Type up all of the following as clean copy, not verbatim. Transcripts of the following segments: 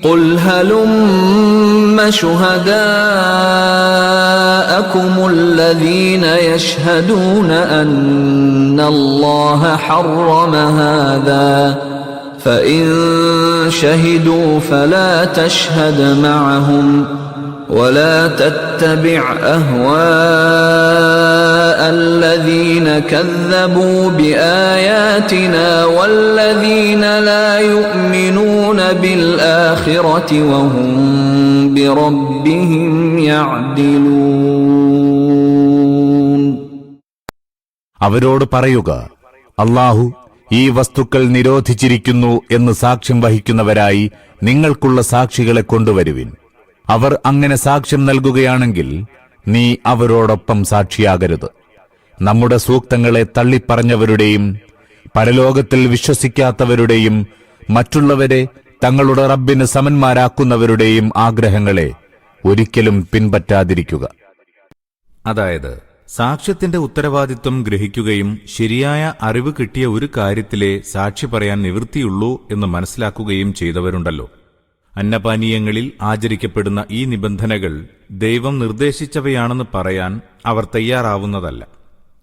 قُلْ هَلُمَّ شُهَدَاءَكُمُ الَّذِينَ يَشْهَدُونَ أَنَّ اللَّهَ حَرَّمَ هَذَا فَإِن شَهِدُوا فَلَا تَشْهَدْ مَعَهُمْ وَلَا تَتَّبِعْ أَهْوَاءَ الَّذِينَ كَذَّبُوا بِآيَاتِنَا وَالَّذِينَ لَا يُؤْمِنُونَ بِالْآخِرَةِ وَهُمْ بِرَبِّهِمْ يَعْدِلُونَ. അവരോട് പറയുക, അല്ലാഹു ഈ വസ്തുക്കൾ നിരോധിച്ചിരിക്കുന്നു എന്ന് സാക്ഷ്യം വഹിക്കുന്നവരായി നിങ്ങൾക്കുള്ള സാക്ഷികളെ കൊണ്ടുവരുവിൻ. അവർ അങ്ങനെ സാക്ഷ്യം നൽകുകയാണെങ്കിൽ നീ അവരോടൊപ്പം സാക്ഷിയാകരുത്. നമ്മുടെ സൂക്തങ്ങളെ തള്ളിപ്പറഞ്ഞവരുടെയും പരലോകത്തിൽ വിശ്വസിക്കാത്തവരുടെയും മറ്റുള്ളവരെ തങ്ങളുടെ റബ്ബിന് സമന്മാരാക്കുന്നവരുടെയും ആഗ്രഹങ്ങളെ ഒരിക്കലും പിൻപറ്റാതിരിക്കുക. അതായത് സാക്ഷ്യത്തിന്റെ ഉത്തരവാദിത്വം ഗ്രഹിക്കുകയും ശരിയായ അറിവ് കിട്ടിയ ഒരു കാര്യത്തിലെ സാക്ഷി പറയാൻ നിവൃത്തിയുള്ളൂ എന്ന് മനസ്സിലാക്കുകയും ചെയ്തവരുണ്ടല്ലോ. അന്നപാനീയങ്ങളിൽ ആചരിക്കപ്പെടുന്ന ഈ നിബന്ധനകൾ ദൈവം നിർദ്ദേശിച്ചവയാണെന്ന് പറയാൻ അവർ തയ്യാറാവുന്നതല്ല.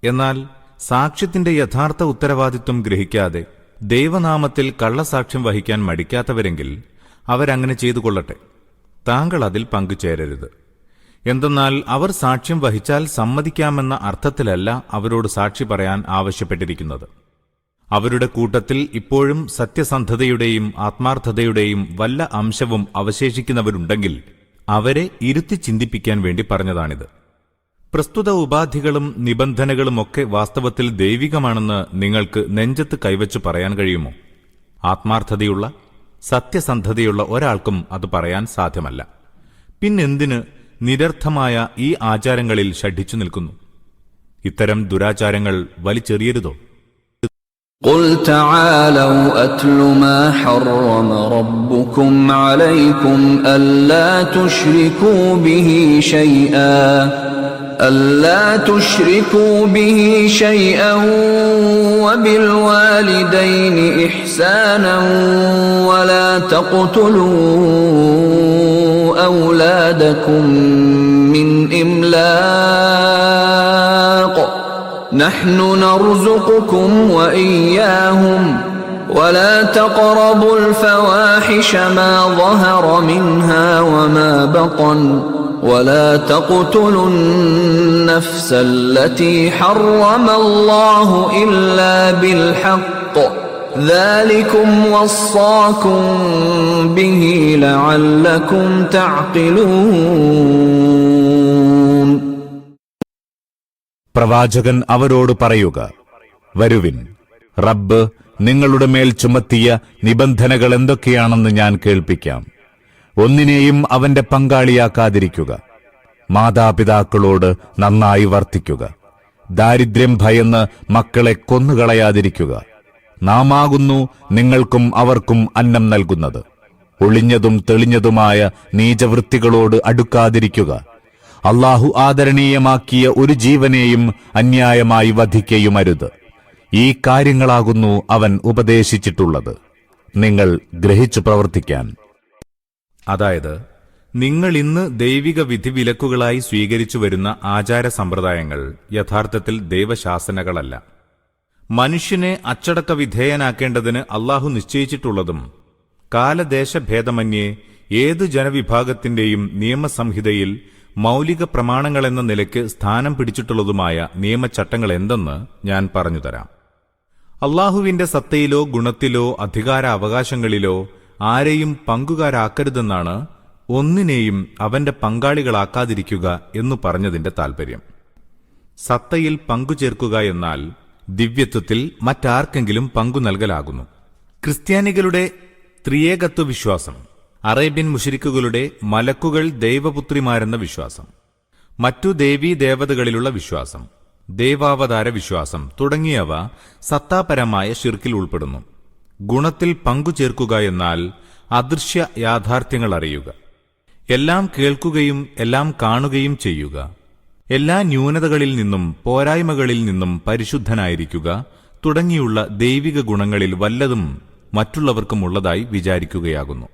എന്നാൽ സാക്ഷ്യത്തിന്റെ യഥാർത്ഥ ഉത്തരവാദിത്വം ഗ്രഹിക്കാതെ ദൈവനാമത്തിൽ കള്ളസാക്ഷ്യം വഹിക്കാൻ മടിക്കാത്തവരെങ്കിൽ അവരങ്ങനെ ചെയ്തുകൊള്ളട്ടെ. താങ്കൾ അതിൽ പങ്കുചേരരുത്. എന്തെന്നാൽ അവർ സാക്ഷ്യം വഹിച്ചാൽ സമ്മതിക്കാമെന്ന അർത്ഥത്തിലല്ല അവരോട് സാക്ഷി പറയാൻ ആവശ്യപ്പെട്ടിരിക്കുന്നത്. അവരുടെ കൂട്ടത്തിൽ ഇപ്പോഴും സത്യസന്ധതയുടെയും ആത്മാർത്ഥതയുടെയും വല്ല അംശവും അവശേഷിക്കുന്നവരുണ്ടെങ്കിൽ അവരെ ഇരുത്തി ചിന്തിപ്പിക്കാൻ വേണ്ടി പറഞ്ഞതാണിത്. പ്രസ്തുത ഉപാധികളും നിബന്ധനകളുമൊക്കെ വാസ്തവത്തിൽ ദൈവികമാണെന്ന് നിങ്ങൾക്ക് നെഞ്ചത്ത് കൈവച്ചു പറയാൻ കഴിയുമോ? ആത്മാർത്ഥതയുള്ള സത്യസന്ധതയുള്ള ഒരാൾക്കും അത് പറയാൻ സാധ്യമല്ല. പിന്നെന്തിന് നിരർത്ഥമായ ഈ ആചാരങ്ങളിൽ ഷഠിച്ചു നിൽക്കുന്നു? ഇത്തരം ദുരാചാരങ്ങൾ വലിച്ചെറിയരുതോ? قُلْ تَعَالَوْا أَتْلُ مَا حَرَّمَ رَبُّكُمْ عَلَيْكُمْ أَلَّا تُشْرِكُوا بِهِ شَيْئًا وَبِالْوَالِدَيْنِ إِحْسَانًا وَلَا تَقْتُلُوا أَوْلَادَكُمْ مِنْ إِمْلَاقٍ نحن نرزقكم وإياهم ولا تقربوا الفواحش ما ظهر منها وما بطن ولا تقتلوا النفس التي حرم الله إلا بالحق ذلكم وصاكم به لعلكم تعقلون. പ്രവാചകൻ അവരോട് പറയുക, വരുവിൻ, റബ്ബ് നിങ്ങളുടെ മേൽ ചുമത്തിയ നിബന്ധനകൾ എന്തൊക്കെയാണെന്ന് ഞാൻ കേൾപ്പിക്കാം. ഒന്നിനെയും അവന്റെ പങ്കാളിയാക്കാതിരിക്കുക. മാതാപിതാക്കളോട് നന്നായി വർത്തിക്കുക. ദാരിദ്ര്യം ഭയന്ന് മക്കളെ കൊന്നുകളയാതിരിക്കുക. നാമാകുന്നു നിങ്ങൾക്കും അവർക്കും അന്നം നൽകുന്നത്. ഒളിഞ്ഞതും തെളിഞ്ഞതുമായ നീചവൃത്തികളോട് അടുക്കാതിരിക്കുക. അല്ലാഹു ആദരണീയമാക്കിയ ഒരു ജീവനെയും അന്യായമായി വധിക്കയുമരുത്. ഈ കാര്യങ്ങളാകുന്നു അവൻ ഉപദേശിച്ചിട്ടുള്ളത്. നിങ്ങൾ ഗ്രഹിച്ചു പ്രവർത്തിക്കാൻ. അതായത് നിങ്ങൾ ഇന്ന് ദൈവിക വിധിവിലക്കുകളായി സ്വീകരിച്ചു വരുന്ന ആചാര സമ്പ്രദായങ്ങൾ യഥാർത്ഥത്തിൽ ദൈവശാസനകളല്ല. മനുഷ്യനെ അച്ചടക്ക വിധേയനാക്കേണ്ടതിന് അല്ലാഹു നിശ്ചയിച്ചിട്ടുള്ളതും കാലദേശഭേദമന്യേ ഏതു ജനവിഭാഗത്തിന്റെയും നിയമസംഹിതയിൽ മൗലിക പ്രമാണങ്ങളെന്ന നിലയ്ക്ക് സ്ഥാനം പിടിച്ചിട്ടുള്ളതുമായ നിയമചട്ടങ്ങൾ എന്തെന്ന് ഞാൻ പറഞ്ഞുതരാം. അല്ലാഹുവിന്റെ സത്തയിലോ ഗുണത്തിലോ അധികാര അവകാശങ്ങളിലോ ആരെയും പങ്കുകാരാക്കരുതെന്നാണ് ഒന്നിനെയും അവന്റെ പങ്കാളികളാക്കാതിരിക്കുക എന്നു പറഞ്ഞതിന്റെ താൽപര്യം. സത്തയിൽ പങ്കുചേർക്കുക എന്നാൽ ദിവ്യത്വത്തിൽ മറ്റാർക്കെങ്കിലും പങ്കു നൽകലാകുന്നു. ക്രിസ്ത്യാനികളുടെ ത്രിയേകത്വ വിശ്വാസം, അറേബ്യൻ മുശ്രിക്കുകളുടെ മലക്കുകൾ ദൈവപുത്രിമാരെന്ന വിശ്വാസം, മറ്റു ദേവീദേവതകളിലുള്ള വിശ്വാസം, ദൈവാവതാര വിശ്വാസം തുടങ്ങിയവ സത്താപരമായ ശിർക്കിൽ ഉൾപ്പെടുന്നു. ഗുണത്തിൽ പങ്കുചേർക്കുക എന്നാൽ അദൃശ്യ യാഥാർത്ഥ്യങ്ങൾ അറിയുക, എല്ലാം കേൾക്കുകയും എല്ലാം കാണുകയും ചെയ്യുക, എല്ലാ ന്യൂനതകളിൽ നിന്നും പോരായ്മകളിൽ നിന്നും പരിശുദ്ധനായിരിക്കുക തുടങ്ങിയുള്ള ദൈവിക ഗുണങ്ങളിൽ വല്ലതും മറ്റുള്ളവർക്കുമുള്ളതായി വിചാരിക്കുകയാകുന്നു.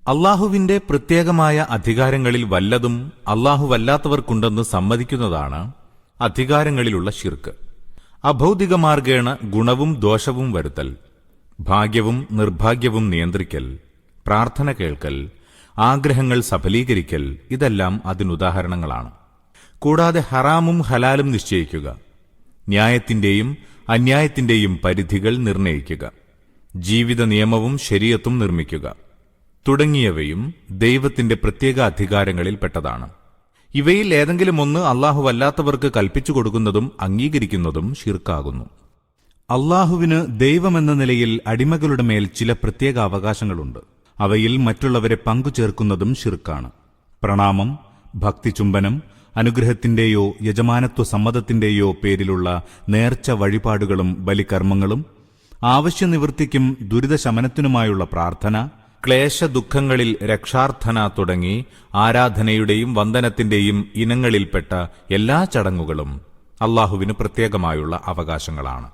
അള്ളാഹുവിന്റെ പ്രത്യേകമായ അധികാരങ്ങളിൽ വല്ലതും അള്ളാഹുവല്ലാത്തവർക്കുണ്ടെന്ന് സമ്മതിക്കുന്നതാണ് അധികാരങ്ങളിലുള്ള ശിർക്ക്. അഭൗതികമാർഗേണ ഗുണവും ദോഷവും വരുത്തൽ, ഭാഗ്യവും നിർഭാഗ്യവും നിയന്ത്രിക്കൽ, പ്രാർത്ഥന കേൾക്കൽ, ആഗ്രഹങ്ങൾ സഫലീകരിക്കൽ, ഇതെല്ലാം അതിനുദാഹരണങ്ങളാണ്. കൂടാതെ ഹറാമും ഹലാലും നിശ്ചയിക്കുക, ന്യായത്തിന്റെയും അന്യായത്തിന്റെയും പരിധികൾ നിർണയിക്കുക, ജീവിത നിയമവും ശരീഅത്തും നിർമ്മിക്കുക തുടങ്ങിയവയും ദൈവത്തിന്റെ പ്രത്യേക അധികാരങ്ങളിൽപ്പെട്ടതാണ്. ഇവയിൽ ഏതെങ്കിലും ഒന്ന് അല്ലാഹുവല്ലാത്തവർക്ക് കൽപ്പിച്ചു കൊടുക്കുന്നതും അംഗീകരിക്കുന്നതും ശിർക്കാകുന്നു. അള്ളാഹുവിന് ദൈവമെന്ന നിലയിൽ അടിമകളുടെ മേൽ ചില പ്രത്യേക അവകാശങ്ങളുണ്ട്. അവയിൽ മറ്റുള്ളവരെ പങ്കുചേർക്കുന്നതും ശിർക്കാണ്. പ്രണാമം, ഭക്തിചുംബനം, അനുഗ്രഹത്തിന്റെയോ യജമാനത്വ സമ്മതത്തിന്റെയോ പേരിലുള്ള നേർച്ച വഴിപാടുകളും ബലികർമ്മങ്ങളും, ആവശ്യനിവൃത്തിക്കും ദുരിതശമനത്തിനുമായുള്ള പ്രാർത്ഥന, ക്ലേശദുഃഖങ്ങളിൽ രക്ഷാർത്ഥന തുടങ്ങി ആരാധനയുടെയും വന്ദനത്തിന്റെയും ഇനങ്ങളിൽപ്പെട്ട എല്ലാ ചടങ്ങുകളും അള്ളാഹുവിന് പ്രത്യേകമായുള്ള അവകാശങ്ങളാണ്.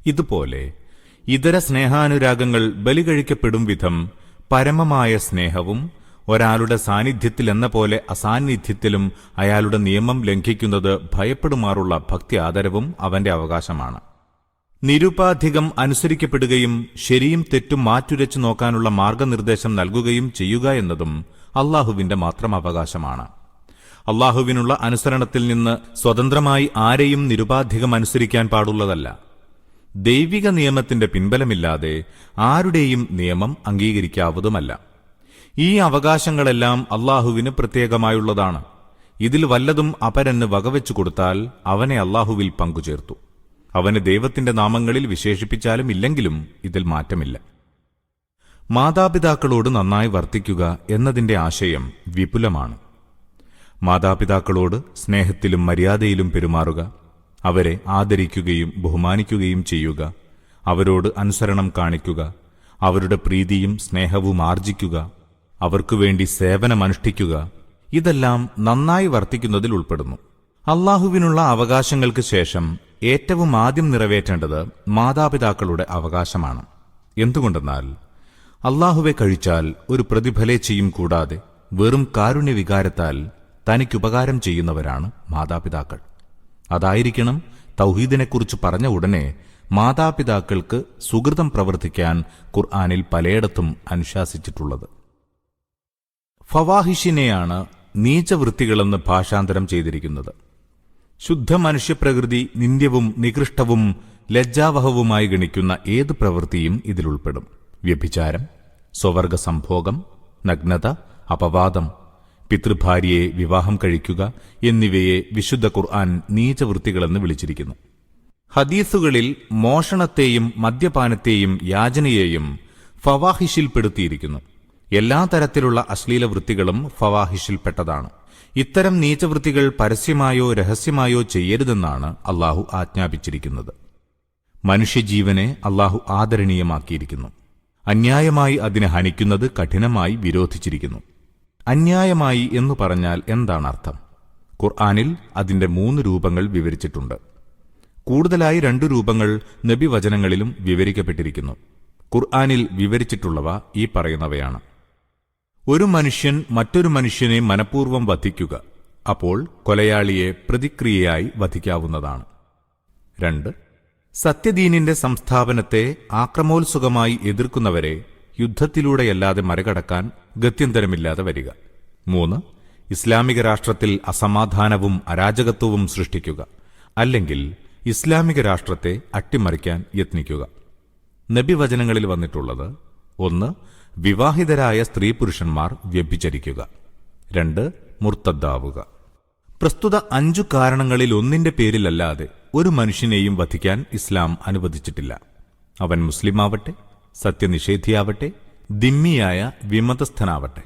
ഇതുപോലെ ഇതര സ്നേഹാനുരാഗങ്ങൾ ബലികഴിക്കപ്പെടും വിധം പരമമായ സ്നേഹവും ഒരാളുടെ സാന്നിധ്യത്തിൽ എന്ന പോലെ അസാന്നിധ്യത്തിലും അയാളുടെ നിയമം ലംഘിക്കുന്നത് ഭയപ്പെടുമാറുള്ള ഭക്തി ആദരവും അവന്റെ അവകാശമാണ്. നിരുപാധികം അനുസരിക്കപ്പെടുകയും ശരിയും തെറ്റും മാറ്റുരച്ചു നോക്കാനുള്ള മാർഗനിർദ്ദേശം നൽകുകയും ചെയ്യുക എന്നതും അള്ളാഹുവിന്റെ മാത്രം അവകാശമാണ്. അള്ളാഹുവിനുള്ള അനുസരണത്തിൽ നിന്ന് സ്വതന്ത്രമായി ആരെയും നിരുപാധികം അനുസരിക്കാൻ പാടുള്ളതല്ല. ദൈവിക നിയമത്തിന്റെ പിൻബലമില്ലാതെ ആരുടെയും നിയമം അംഗീകരിക്കാവുന്നതുമല്ല. ഈ അവകാശങ്ങളെല്ലാം അള്ളാഹുവിന് പ്രത്യേകമായുള്ളതാണ്. ഇതിൽ വല്ലതും അപരന് വകവെച്ചു കൊടുത്താൽ അവനെ അള്ളാഹുവിൽ പങ്കുചേർത്തു. അവന് ദൈവത്തിന്റെ നാമങ്ങളിൽ വിശേഷിപ്പിച്ചാലും ഇല്ലെങ്കിലും ഇതിൽ മാറ്റമില്ല. മാതാപിതാക്കളോട് നന്നായി വർത്തിക്കുക എന്നതിന്റെ ആശയം വിപുലമാണ്. മാതാപിതാക്കളോട് സ്നേഹത്തിലും മര്യാദയിലും പെരുമാറുക, അവരെ ആദരിക്കുകയും ബഹുമാനിക്കുകയും ചെയ്യുക, അവരോട് അനുസരണം കാണിക്കുക, അവരുടെ പ്രീതിയും സ്നേഹവും ആർജിക്കുക, അവർക്കുവേണ്ടി സേവനമനുഷ്ഠിക്കുക, ഇതെല്ലാം നന്നായി വർത്തിക്കുന്നതിൽ ഉൾപ്പെടുന്നു. അള്ളാഹുവിനുള്ള അവകാശങ്ങൾക്ക് ശേഷം ഏറ്റവും ആദ്യം നിറവേറ്റേണ്ടത് മാതാപിതാക്കളുടെ അവകാശമാണ്. എന്തുകൊണ്ടെന്നാൽ അള്ളാഹുവെ കഴിച്ചാൽ ഒരു പ്രതിഫലേച്ഛയും കൂടാതെ വെറും കാരുണ്യവികാരത്താൽ തനിക്കുപകാരം ചെയ്യുന്നവരാണ് മാതാപിതാക്കൾ. അതായിരിക്കണം തൗഹീദിനെക്കുറിച്ച് പറഞ്ഞ ഉടനെ മാതാപിതാക്കൾക്ക് സുകൃതം പ്രവർത്തിക്കാൻ ഖുർആനിൽ പലയിടത്തും അനുശാസിച്ചിട്ടുള്ളത്. ഫവാഹിഷിനെയാണ് നീചവൃത്തികളെന്ന് ഭാഷാന്തരം ചെയ്തിരിക്കുന്നത്. ശുദ്ധ മനുഷ്യപ്രകൃതി നിന്ദ്യവും നികൃഷ്ടവും ലജ്ജാവഹവുമായി ഗണിക്കുന്ന ഏത് പ്രവൃത്തിയും ഇതിലുൾപ്പെടും. വ്യഭിചാരം, സ്വവർഗ സംഭോഗം, നഗ്നത, അപവാദം, പിതൃഭാര്യയെ വിവാഹം കഴിക്കുക എന്നിവയെ വിശുദ്ധ ഖുർആൻ നീചവൃത്തികളെന്ന് വിളിച്ചിരിക്കുന്നു. ഹദീസുകളിൽ മോഷണത്തെയും മദ്യപാനത്തെയും യാചനയെയും ഫവാഹിഷിൽപ്പെടുത്തിയിരിക്കുന്നു. എല്ലാ തരത്തിലുള്ള അശ്ലീല വൃത്തികളും ഫവാഹിഷിൽപ്പെട്ടതാണ്. ഇത്തരം നീചവൃത്തികൾ പരസ്യമായോ രഹസ്യമായോ ചെയ്യരുതെന്നാണ് അള്ളാഹു ആജ്ഞാപിച്ചിരിക്കുന്നത്. മനുഷ്യജീവനെ അള്ളാഹു ആദരണീയമാക്കിയിരിക്കുന്നു. അന്യായമായി അതിനെ ഹനിക്കുന്നത് കഠിനമായി വിരോധിച്ചിരിക്കുന്നു. അന്യായമായി എന്നു പറഞ്ഞാൽ എന്താണ് അർത്ഥം? ഖുർആനിൽ അതിന്റെ 3 രൂപങ്ങൾ വിവരിച്ചിട്ടുണ്ട്. കൂടുതലായി 2 രൂപങ്ങൾ നബിവചനങ്ങളിലും വിവരിക്കപ്പെട്ടിരിക്കുന്നു. ഖുർആനിൽ വിവരിച്ചിട്ടുള്ളവ ഈ പറയുന്നവയാണ്. ഒരു മനുഷ്യൻ മറ്റൊരു മനുഷ്യനെ മനഃപൂർവ്വം വധിക്കുക, അപ്പോൾ കൊലയാളിയെ പ്രതിക്രിയയായി വധിക്കാവുന്നതാണ്. 2. സത്യദീനിന്റെ സംസ്ഥാപനത്തെ ആക്രമോത്സുകമായി എതിർക്കുന്നവരെ യുദ്ധത്തിലൂടെയല്ലാതെ മറികടക്കാൻ ഗത്യന്തരമില്ലാതെ വരിക. 3. ഇസ്ലാമിക രാഷ്ട്രത്തിൽ അസമാധാനവും അരാജകത്വവും സൃഷ്ടിക്കുക, അല്ലെങ്കിൽ ഇസ്ലാമിക രാഷ്ട്രത്തെ അട്ടിമറിക്കാൻ യത്നിക്കുക. നബിവചനങ്ങളിൽ വന്നിട്ടുള്ളത്: 1. വിവാഹിതരായ സ്ത്രീ പുരുഷന്മാർ വ്യഭിചരിക്കുക. 2. മുർത്തദ്ദാവുക. പ്രസ്തുത 5 കാരണങ്ങളിൽ ഒന്നിന്റെ പേരിലല്ലാതെ ഒരു മനുഷ്യനെയും വധിക്കാൻ ഇസ്ലാം അനുവദിച്ചിട്ടില്ല. അവൻ മുസ്ലിമാവട്ടെ, സത്യനിഷേധിയാവട്ടെ, ദിമ്മിയായ വിമതസ്ഥനാവട്ടെ.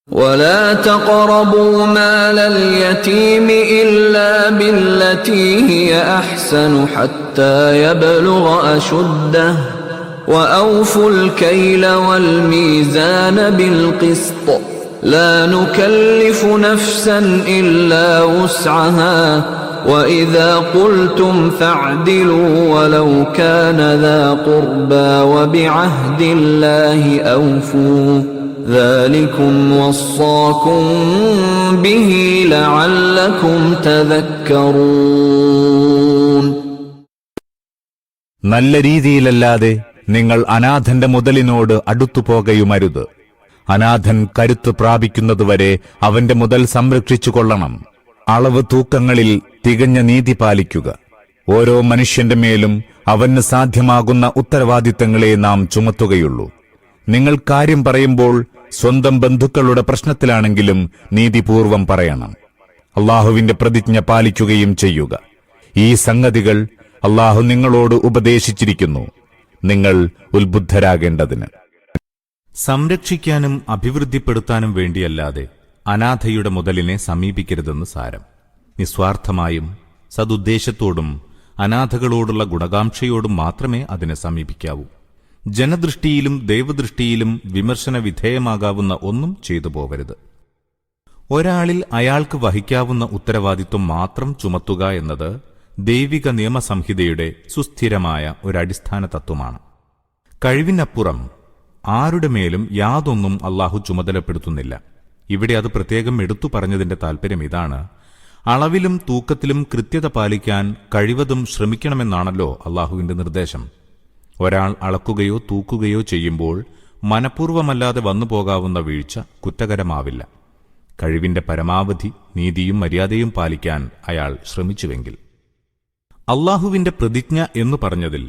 ولا تقربوا مال اليتيم إلا بالتي هي أحسن حتى يبلغ أشده وأوفوا الكيل والميزان بالقسط لا نكلف نفسا إلا وسعها وإذا قلتم فاعدلوا ولو كان ذا قربى وبعهد الله أوفوا ذلكم وصاكم به لعلكم تذكرون. നല്ല രീതിയിലല്ലാതെ നിങ്ങൾ അനാഥന്റെ മുതലിനോട് അടുത്തുപോകയുമരുത്. അനാഥൻ കരുത്ത് പ്രാപിക്കുന്നതുവരെ അവന്റെ മുതൽ സംരക്ഷിച്ചു കൊള്ളണം. അളവ് തൂക്കങ്ങളിൽ തികഞ്ഞ നീതി പാലിക്കുക. ഓരോ മനുഷ്യന്റെ മേലും അവന് സാധ്യമാകുന്ന ഉത്തരവാദിത്തങ്ങളെ നാം ചുമത്തുകയുള്ളൂ. നിങ്ങൾ കാര്യം പറയുമ്പോൾ സ്വന്തം ബന്ധുക്കളുടെ പ്രശ്നത്തിലാണെങ്കിലും നീതിപൂർവം പറയണം. അള്ളാഹുവിന്റെ പ്രതിജ്ഞ പാലിക്കുകയും ചെയ്യുക. ഈ സംഗതികൾ അള്ളാഹു നിങ്ങളോട് ഉപദേശിച്ചിരിക്കുന്നു, നിങ്ങൾ ഉത്ബുദ്ധരാകേണ്ടതിന്. സംരക്ഷിക്കാനും അഭിവൃദ്ധിപ്പെടുത്താനും വേണ്ടിയല്ലാതെ അനാഥയുടെ മുതലിനെ സമീപിക്കരുതെന്ന് സാരം. നിസ്വാർത്ഥമായും സതുദ്ദേശത്തോടും അനാഥകളോടുള്ള ഗുണകാംക്ഷയോടും മാത്രമേ അതിനെ സമീപിക്കാവൂ. ജനദൃഷ്ടിയിലും ദൈവദൃഷ്ടിയിലും വിമർശന വിധേയമാകാവുന്ന ഒന്നും ചെയ്തു പോകരുത്. ഒരാളിൽ അയാൾക്ക് വഹിക്കാവുന്ന ഉത്തരവാദിത്വം മാത്രം ചുമത്തുക എന്നത് ദൈവിക നിയമസംഹിതയുടെ സുസ്ഥിരമായ ഒരടിസ്ഥാന തത്വമാണ്. കഴിവിനപ്പുറം ആരുടെ മേലും യാതൊന്നും അള്ളാഹു ചുമതലപ്പെടുത്തുന്നില്ല. ഇവിടെ അത് പ്രത്യേകം എടുത്തു പറഞ്ഞതിന്റെ താൽപര്യം ഇതാണ്: അളവിലും തൂക്കത്തിലും കൃത്യത പാലിക്കാൻ കഴിവതും ശ്രമിക്കണമെന്നാണല്ലോ അള്ളാഹുവിന്റെ നിർദ്ദേശം. ഒരാൾ അളക്കുകയോ തൂക്കുകയോ ചെയ്യുമ്പോൾ മനഃപൂർവ്വമല്ലാതെ വന്നുപോകാവുന്ന വീഴ്ച കുറ്റകരമാവില്ല. കഴിവിന്റെ പരമാവധി നീതിയും മര്യാദയും പാലിക്കാൻ അയാൾ ശ്രമിച്ചുവെങ്കിൽ. അള്ളാഹുവിന്റെ പ്രതിജ്ഞ എന്നു പറഞ്ഞതിൽ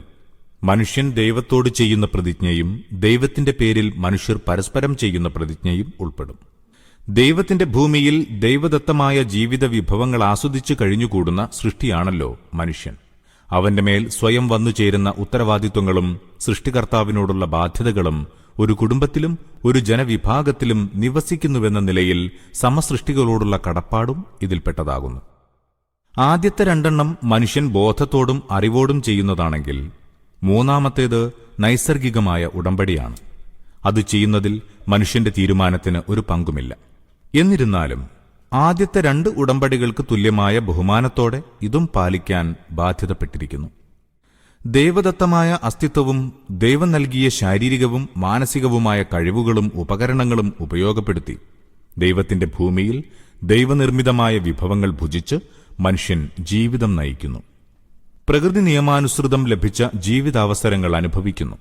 മനുഷ്യൻ ദൈവത്തോട് ചെയ്യുന്ന പ്രതിജ്ഞയും ദൈവത്തിന്റെ പേരിൽ മനുഷ്യർ പരസ്പരം ചെയ്യുന്ന പ്രതിജ്ഞയും ഉൾപ്പെടും. ദൈവത്തിന്റെ ഭൂമിയിൽ ദൈവദത്തമായ ജീവിത വിഭവങ്ങൾ ആസ്വദിച്ചു കഴിഞ്ഞുകൂടുന്ന സൃഷ്ടിയാണല്ലോ മനുഷ്യൻ. അവന്റെ മേൽ സ്വയം വന്നുചേരുന്ന ഉത്തരവാദിത്വങ്ങളും സൃഷ്ടികർത്താവിനോടുള്ള ബാധ്യതകളും ഒരു കുടുംബത്തിലും ഒരു ജനവിഭാഗത്തിലും നിവസിക്കുന്നുവെന്ന നിലയിൽ സമസൃഷ്ടികളോടുള്ള കടപ്പാടും ഇതിൽപ്പെട്ടതാകുന്നു. ആദ്യത്തെ രണ്ടെണ്ണം മനുഷ്യൻ ബോധത്തോടും അറിവോടും ചെയ്യുന്നതാണെങ്കിൽ മൂന്നാമത്തേത് നൈസർഗികമായ ഉടമ്പടിയാണ്. അത് ചെയ്യുന്നതിൽ മനുഷ്യന്റെ തീരുമാനത്തിന് ഒരു പങ്കുമില്ല. എന്നിരുന്നാലും ആദ്യത്തെ രണ്ട് ഉടമ്പടികൾക്ക് തുല്യമായ ബഹുമാനത്തോടെ ഇതും പാലിക്കാൻ ബാധ്യതപ്പെട്ടിരിക്കുന്നു. ദൈവദത്തമായ അസ്തിത്വവും ദൈവം നൽകിയ ശാരീരികവും മാനസികവുമായ കഴിവുകളും ഉപകരണങ്ങളും ഉപയോഗപ്പെടുത്തി ദൈവത്തിന്റെ ഭൂമിയിൽ ദൈവനിർമ്മിതമായ വിഭവങ്ങൾ ഭുജിച്ച് മനുഷ്യൻ ജീവിതം നയിക്കുന്നു. പ്രകൃതി നിയമാനുസൃതം ലഭിച്ച ജീവിതാവസരങ്ങൾ അനുഭവിക്കുന്നു.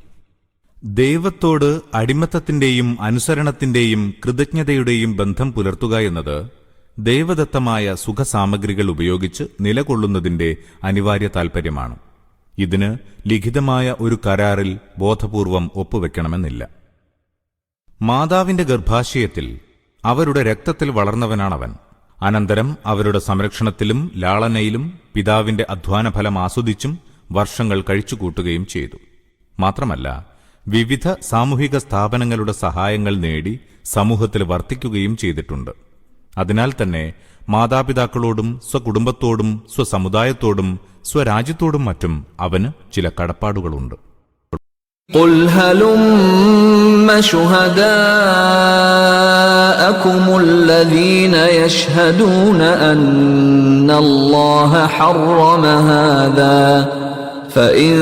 ദൈവത്തോട് അടിമത്തത്തിന്റെയും അനുസരണത്തിന്റെയും കൃതജ്ഞതയുടെയും ബന്ധം പുലർത്തുക എന്നത് ദൈവദത്തമായ സുഖസാമഗ്രികൾ ഉപയോഗിച്ച് നിലകൊള്ളുന്നതിന്റെ അനിവാര്യ താൽപര്യമാണ്. ഇതിന് ലിഖിതമായ ഒരു കരാറിൽ ബോധപൂർവം ഒപ്പുവെക്കണമെന്നില്ല. മാതാവിന്റെ ഗർഭാശയത്തിൽ അവരുടെ രക്തത്തിൽ വളർന്നവനാണവൻ. അനന്തരം അവരുടെ സംരക്ഷണത്തിലും ലാളനയിലും പിതാവിന്റെ അധ്വാനഫലം ആസ്വദിച്ചും വർഷങ്ങൾ കഴിച്ചുകൂട്ടുകയും ചെയ്തു. മാത്രമല്ല, വിവിധ സാമൂഹിക സ്ഥാപനങ്ങളുടെ സഹായങ്ങൾ നേടി സമൂഹത്തിൽ വർത്തിക്കുകയും ചെയ്തിട്ടുണ്ട്. അതിനാൽ തന്നെ മാതാപിതാക്കളോടും സ്വകുടുംബത്തോടും സ്വസമുദായത്തോടും സ്വരാജ്യത്തോടും മറ്റും അവന് ചില കടപ്പാടുകളുണ്ട്. قُلْ هَلُمَّ شُهَدَاءَكُمُ الَّذِينَ يَشْهَدُونَ أَنَّ اللَّهَ حَرَّمَ هَذَا فَإِن